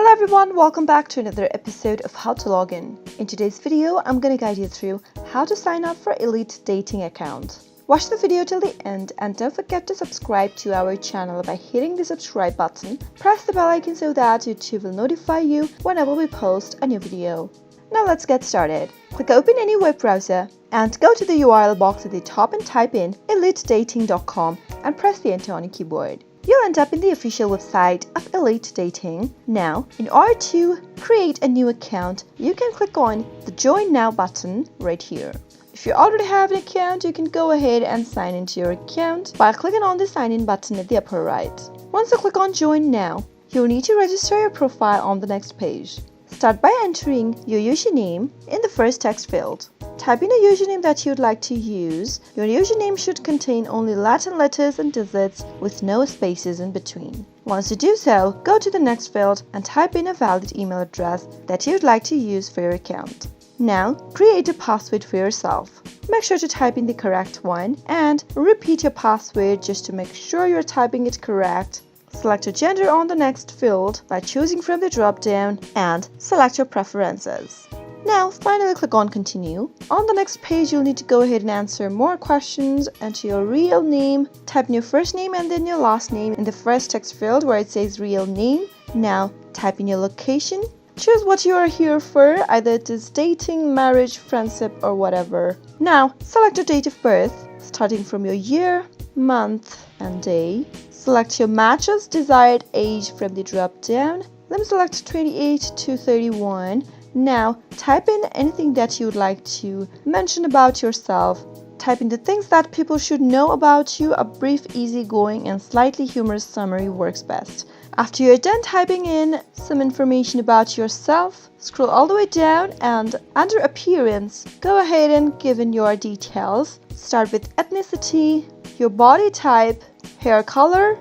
Hello everyone, welcome back to another episode of How to Login. In today's video, I'm going to guide you through how to sign up for Elite Dating account. Watch the video till the end and don't forget to subscribe to our channel by hitting the subscribe button. Press the bell icon so that YouTube will notify you whenever we post a new video. Now let's get started. Click open any web browser and go to the URL box at the top and type in elitedating.com and press the enter on your keyboard. You'll end up in the official website of Elite Dating. Now, in order to create a new account, you can click on the Join Now button right here. If you already have an account, you can go ahead and sign into your account by clicking on the Sign In button at the upper right. Once you click on Join Now, you'll need to register your profile on the next page. Start by entering your username in the first text field. Type in a username that you'd like to use. Your username should contain only Latin letters and digits with no spaces in between. Once you do so, go to the next field and type in a valid email address that you'd like to use for your account. Now, create a password for yourself. Make sure to type in the correct one and repeat your password just to make sure you're typing it correct. Select your gender on the next field by choosing from the drop-down and select your preferences. Now, finally click on Continue. On the next page, you'll need to go ahead and answer more questions, enter your real name, type in your first name and then your last name in the first text field where it says real name. Now, type in your location. Choose what you are here for, either it is dating, marriage, friendship, or whatever. Now, select your date of birth, starting from your year, month, and day. Select your match's desired age from the drop-down. Then select 28 to 31. Now, type in anything that you would like to mention about yourself. Type in the things that people should know about you. A brief, easygoing, and slightly humorous summary works best. After you're done typing in some information about yourself, scroll all the way down and under Appearance, go ahead and give in your details. Start with ethnicity, your body type, hair color,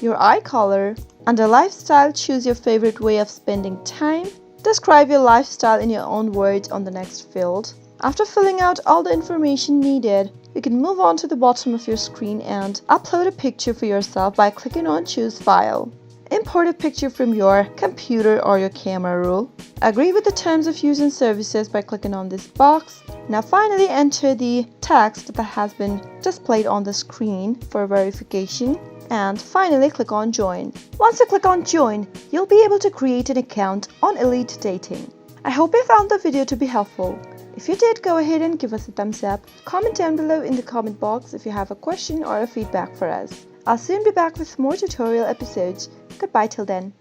your eye color. Under Lifestyle, choose your favorite way of spending time. Describe your lifestyle in your own words on the next field. After filling out all the information needed, you can move on to the bottom of your screen and upload a picture for yourself by clicking on Choose File. Import a picture from your computer or your camera roll. Agree with the terms of use and services by clicking on this box. Now finally enter the text that has been displayed on the screen for verification. And finally click on Join. Once you click on Join, you'll be able to create an account on Elite Dating. I hope you found the video to be helpful. If you did, go ahead and give us a thumbs up. Comment down below in the comment box if you have a question or a feedback for us. I'll soon be back with more tutorial episodes. Goodbye till then.